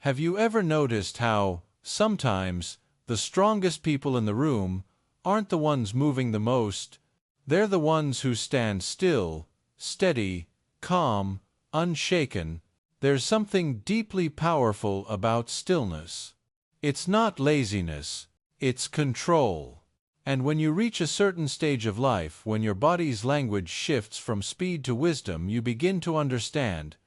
Have you ever noticed how, sometimes, the strongest people in the room aren't the ones moving the most? They're the ones who stand still, steady, calm, unshaken. There's something deeply powerful about stillness. It's not laziness, it's control. And when you reach a certain stage of life, when your body's language shifts from speed to wisdom, you begin to understand.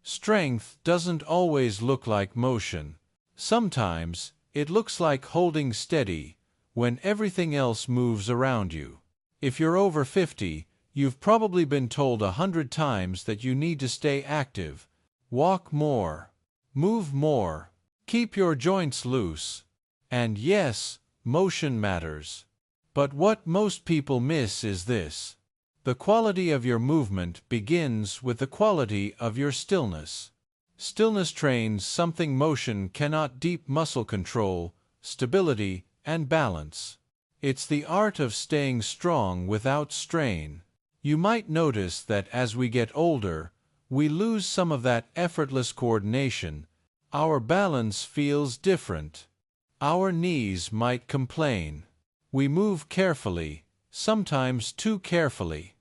Strength doesn't always look like motion. Sometimes, it looks like holding steady when everything else moves around you. If you're over 50, you've probably been told 100 times that you need to stay active. Walk more. Move more. Keep your joints loose. And yes, motion matters. But what most people miss is this. The quality of your movement begins with the quality of your stillness. Stillness trains something motion cannot: deep muscle control, stability, and balance. It's the art of staying strong without strain. You might notice that as we get older, we lose some of that effortless coordination. Our balance feels different. Our knees might complain. We move carefully, sometimes too carefully.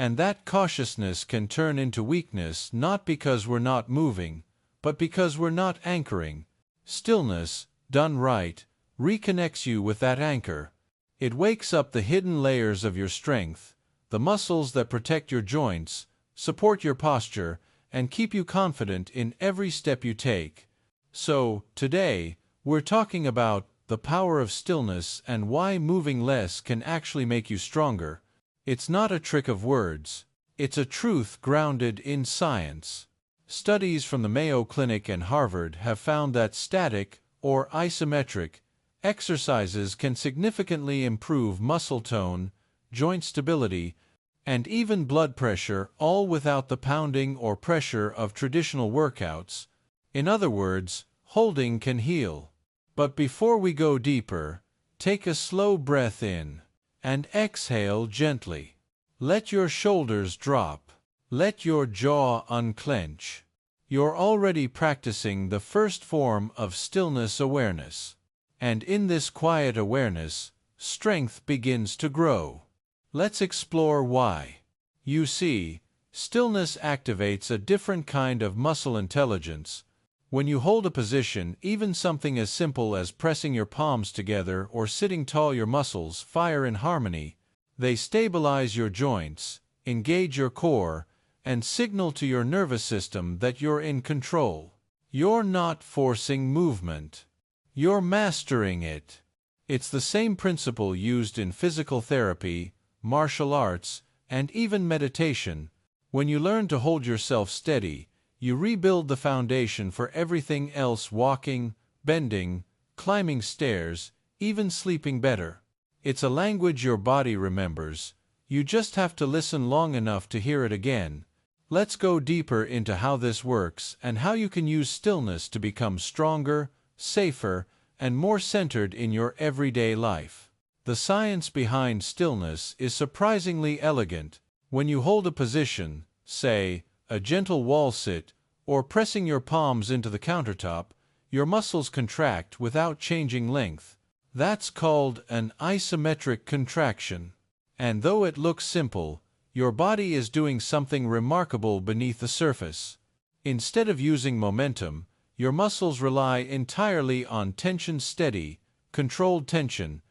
And that cautiousness can turn into weakness, not because we're not moving, but because we're not anchoring. Stillness, done right, reconnects you with that anchor. It wakes up the hidden layers of your strength, the muscles that protect your joints, support your posture, and keep you confident in every step you take. So, today, we're talking about the power of stillness and why moving less can actually make you stronger. It's not a trick of words. It's a truth grounded in science. Studies from the Mayo Clinic and Harvard have found that static, or isometric, exercises can significantly improve muscle tone, joint stability, and even blood pressure, all without the pounding or pressure of traditional workouts. In other words, holding can heal. But before we go deeper, take a slow breath in and exhale gently. Let your shoulders drop. Let your jaw unclench. You're already practicing the first form of stillness awareness. And in this quiet awareness, strength begins to grow. Let's explore why. You see, stillness activates a different kind of muscle intelligence. When you hold a position, even something as simple as pressing your palms together or sitting tall, your muscles fire in harmony. They stabilize your joints, engage your core, and signal to your nervous system that you're in control. You're not forcing movement. You're mastering it. It's the same principle used in physical therapy, martial arts, and even meditation. When you learn to hold yourself steady, you rebuild the foundation for everything else: walking, bending, climbing stairs, even sleeping better. It's a language your body remembers. You just have to listen long enough to hear it again. Let's go deeper into how this works and how you can use stillness to become stronger, safer, and more centered in your everyday life. The science behind stillness is surprisingly elegant. When you hold a position, say, a gentle wall sit, or pressing your palms into the countertop, your muscles contract without changing length. That's called an isometric contraction. And though it looks simple, your body is doing something remarkable beneath the surface. Instead of using momentum, your muscles rely entirely on tension: steady, controlled tension.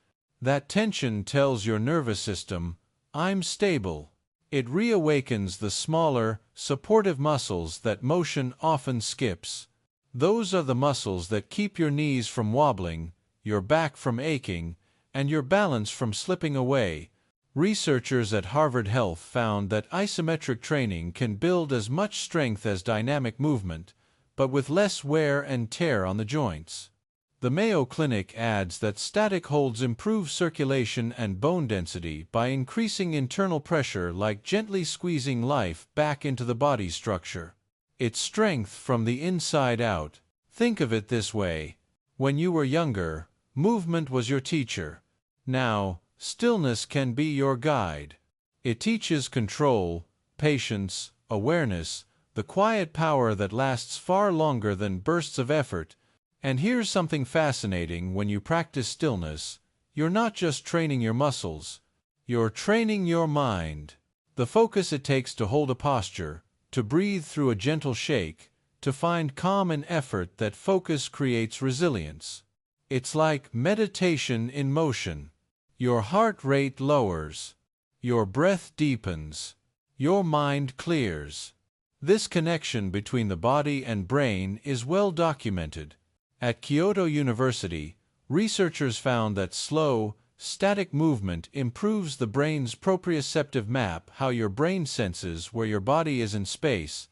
That tension tells your nervous system, "I'm stable." It reawakens the smaller, supportive muscles that motion often skips. Those are the muscles that keep your knees from wobbling, your back from aching, and your balance from slipping away. Researchers at Harvard Health found that isometric training can build as much strength as dynamic movement, but with less wear and tear on the joints. The Mayo Clinic adds that static holds improve circulation and bone density by increasing internal pressure, like gently squeezing life back into the body structure. It's strength from the inside out. Think of it this way. When you were younger, movement was your teacher. Now, stillness can be your guide. It teaches control, patience, awareness, the quiet power that lasts far longer than bursts of effort. And here's something fascinating: when you practice stillness, you're not just training your muscles, you're training your mind. The focus it takes to hold a posture, to breathe through a gentle shake, to find calm in effort, that focus creates resilience. It's like meditation in motion. Your heart rate lowers, your breath deepens, your mind clears. This connection between the body and brain is well documented. At Kyoto University, researchers found that slow, static movement improves the brain's proprioceptive map, how your brain senses where your body is in space.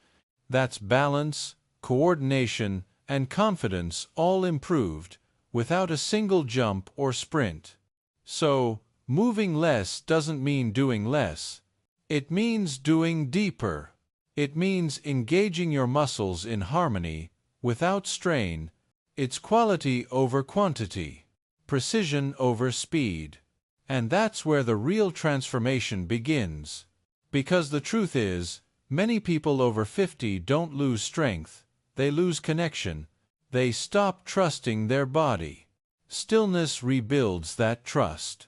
That's balance, coordination, and confidence all improved, without a single jump or sprint. So, moving less doesn't mean doing less. It means doing deeper. It means engaging your muscles in harmony, without strain. It's quality over quantity, precision over speed. And that's where the real transformation begins. Because the truth is, many people over 50 don't lose strength, they lose connection. They stop trusting their body. Stillness rebuilds that trust.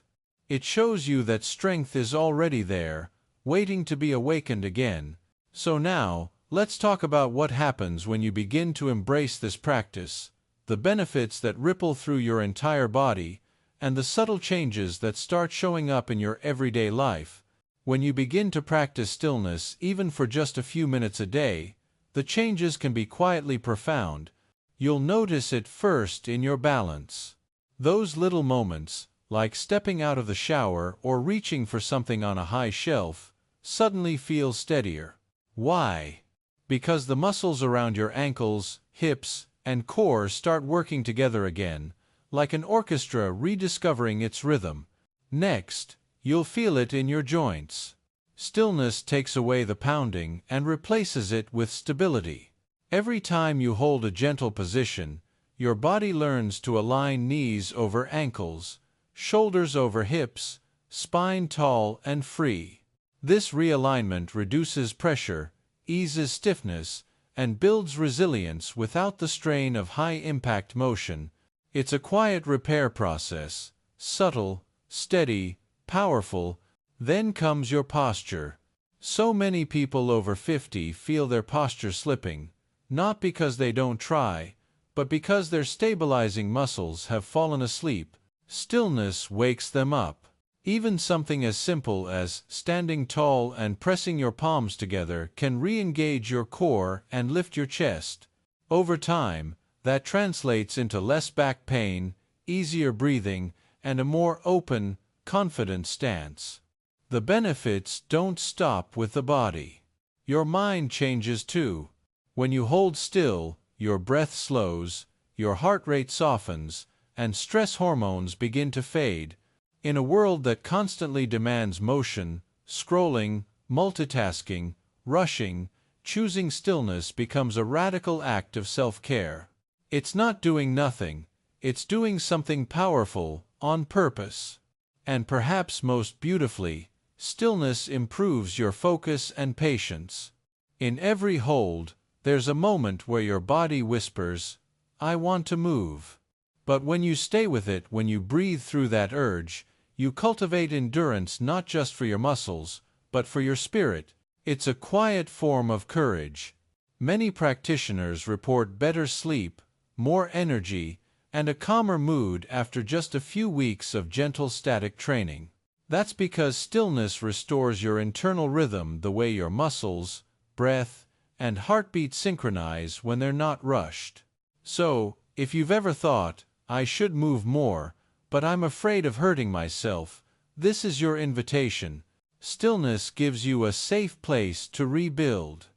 It shows you that strength is already there, waiting to be awakened again. So now, let's talk about what happens when you begin to embrace this practice, the benefits that ripple through your entire body, and the subtle changes that start showing up in your everyday life. When you begin to practice stillness, even for just a few minutes a day, the changes can be quietly profound. You'll notice it first in your balance. Those little moments, like stepping out of the shower or reaching for something on a high shelf, suddenly feel steadier. Why? Because the muscles around your ankles, hips, and core start working together again, like an orchestra rediscovering its rhythm. Next, you'll feel it in your joints. Stillness takes away the pounding and replaces it with stability. Every time you hold a gentle position, your body learns to align knees over ankles, shoulders over hips, spine tall and free. This realignment reduces pressure, eases stiffness, and builds resilience without the strain of high-impact motion. It's a quiet repair process, subtle, steady, powerful. Then comes your posture. So many people over 50 feel their posture slipping, not because they don't try, but because their stabilizing muscles have fallen asleep. Stillness wakes them up. Even something as simple as standing tall and pressing your palms together can re-engage your core and lift your chest. Over time, that translates into less back pain, easier breathing, and a more open, confident stance. The benefits don't stop with the body. Your mind changes too. When you hold still, your breath slows, your heart rate softens, and stress hormones begin to fade. In a world that constantly demands motion, scrolling, multitasking, rushing, choosing stillness becomes a radical act of self-care. It's not doing nothing, it's doing something powerful, on purpose. And perhaps most beautifully, stillness improves your focus and patience. In every hold, there's a moment where your body whispers, "I want to move." But when you stay with it, when you breathe through that urge, you cultivate endurance not just for your muscles, but for your spirit. It's a quiet form of courage. Many practitioners report better sleep, more energy, and a calmer mood after just a few weeks of gentle static training. That's because stillness restores your internal rhythm, the way your muscles, breath, and heartbeat synchronize when they're not rushed. So, if you've ever thought, "I should move more, but I'm afraid of hurting myself," this is your invitation. Stillness gives you a safe place to rebuild.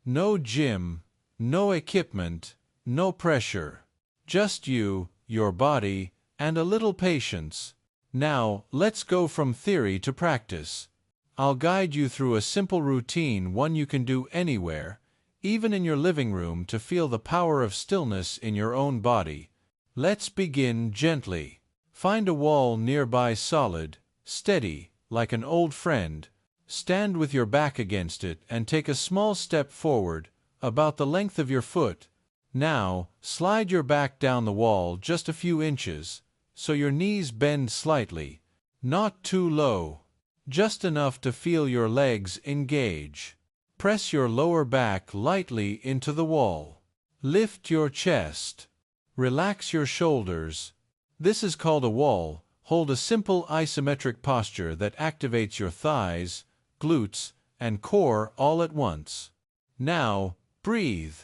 No gym, no equipment, no pressure. Just you, your body, and a little patience. Now, let's go from theory to practice. I'll guide you through a simple routine, one you can do anywhere, even in your living room, to feel the power of stillness in your own body. Let's begin gently. Find a wall nearby, solid, steady, like an old friend. Stand with your back against it and take a small step forward, about the length of your foot. Now, slide your back down the wall just a few inches, so your knees bend slightly, not too low, just enough to feel your legs engage. Press your lower back lightly into the wall. Lift your chest. Relax your shoulders. This is called a wall. Hold a simple isometric posture that activates your thighs, glutes, and core all at once. Now, breathe.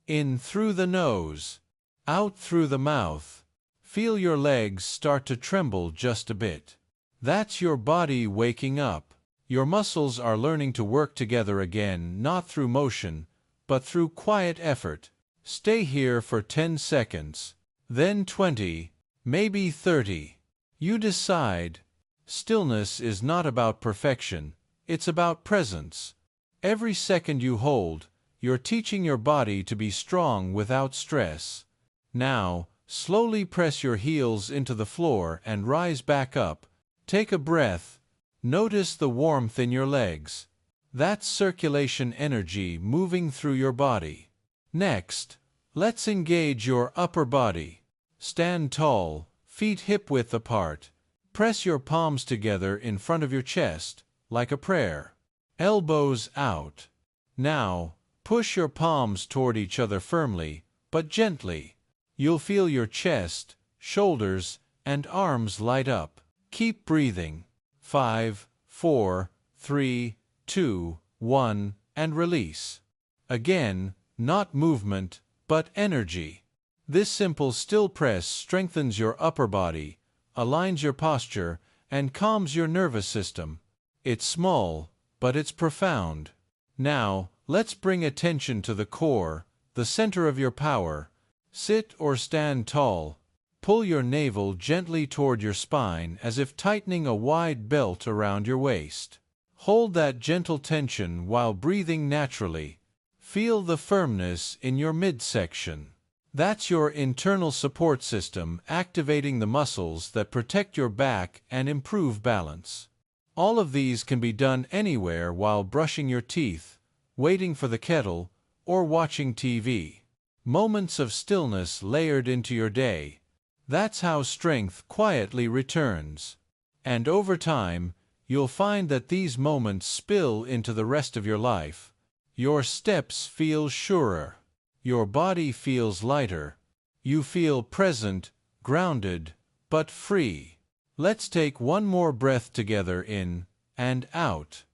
In through the nose, out through the mouth. Feel your legs start to tremble just a bit. That's your body waking up. Your muscles are learning to work together again, not through motion, but through quiet effort. Stay here for 10 seconds, then 20, maybe 30. You decide. Stillness is not about perfection, it's about presence. Every second you hold, you're teaching your body to be strong without stress. Now, slowly press your heels into the floor and rise back up. Take a breath. Notice the warmth in your legs. That's circulation energy moving through your body. Next, let's engage your upper body. Stand tall, feet hip-width apart. Press your palms together in front of your chest, like a prayer. Elbows out. Now, push your palms toward each other firmly, but gently. You'll feel your chest, shoulders, and arms light up. Keep breathing. 5, 4, 3, 2, 1, and release. Again, not movement, but energy. This simple still press strengthens your upper body, aligns your posture, and calms your nervous system. It's small, but it's profound. Now, let's bring attention to the core, the center of your power. Sit or stand tall. Pull your navel gently toward your spine as if tightening a wide belt around your waist. Hold that gentle tension while breathing naturally. Feel the firmness in your midsection. That's your internal support system activating the muscles that protect your back and improve balance. All of these can be done anywhere while brushing your teeth, waiting for the kettle, or watching TV. Moments of stillness layered into your day. That's how strength quietly returns. And over time, you'll find that these moments spill into the rest of your life. Your steps feel surer. Your body feels lighter. You feel present, grounded, but free. Let's take one more breath together in and out,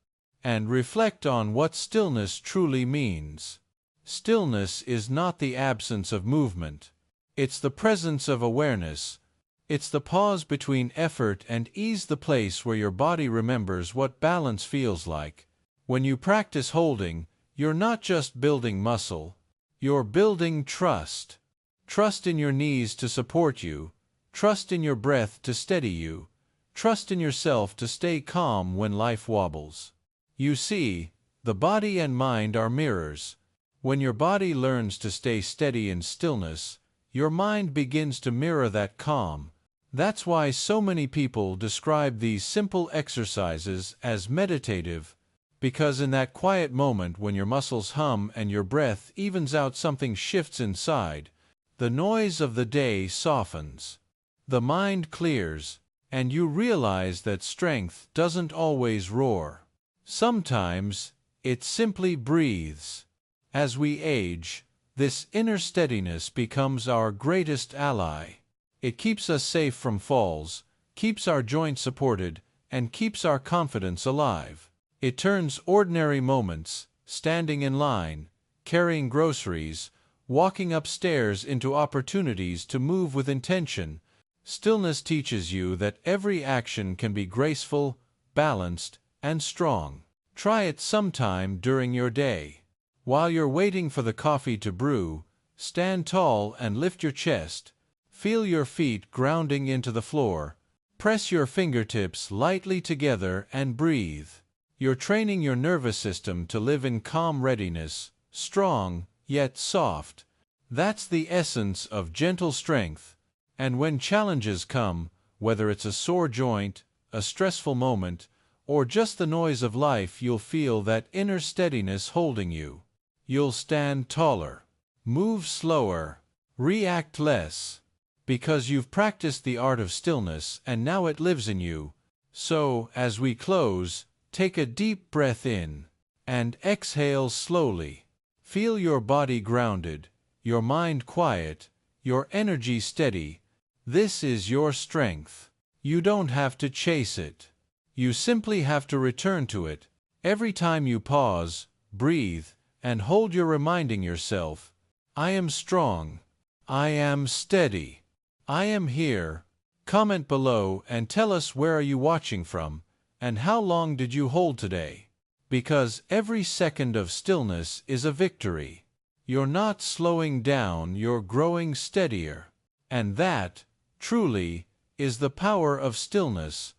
and reflect on what stillness truly means. Stillness is not the absence of movement. It's the presence of awareness. It's the pause between effort and ease, the place where your body remembers what balance feels like. When you practice holding, you're not just building muscle. You're building trust. Trust in your knees to support you. Trust in your breath to steady you. Trust in yourself to stay calm when life wobbles. You see, the body and mind are mirrors. When your body learns to stay steady in stillness, your mind begins to mirror that calm. That's why so many people describe these simple exercises as meditative, because in that quiet moment when your muscles hum and your breath evens out, something shifts inside. The noise of the day softens. The mind clears, and you realize that strength doesn't always roar. Sometimes, it simply breathes. As we age, this inner steadiness becomes our greatest ally. It keeps us safe from falls, keeps our joints supported, and keeps our confidence alive. It turns ordinary moments, standing in line, carrying groceries, walking upstairs, into opportunities to move with intention. Stillness teaches you that every action can be graceful, balanced, and strong. Try it sometime during your day. While you're waiting for the coffee to brew, stand tall and lift your chest. Feel your feet grounding into the floor. Press your fingertips lightly together and breathe. You're training your nervous system to live in calm readiness, strong, yet soft. That's the essence of gentle strength. And when challenges come, whether it's a sore joint, a stressful moment, or just the noise of life, you'll feel that inner steadiness holding you. You'll stand taller, Move slower. React less. Because you've practiced the art of stillness and now it lives in you. So, as we close, take a deep breath in and exhale slowly. Feel your body grounded, your mind quiet, your energy steady. This is your strength. You don't have to chase it. You simply have to return to it. Every time you pause, breathe, and hold, you're reminding yourself, I am strong. I am steady. I am here. Comment below and tell us where are you watching from, and how long did you hold today? Because every second of stillness is a victory. You're not slowing down, you're growing steadier. And that, truly, is the power of stillness,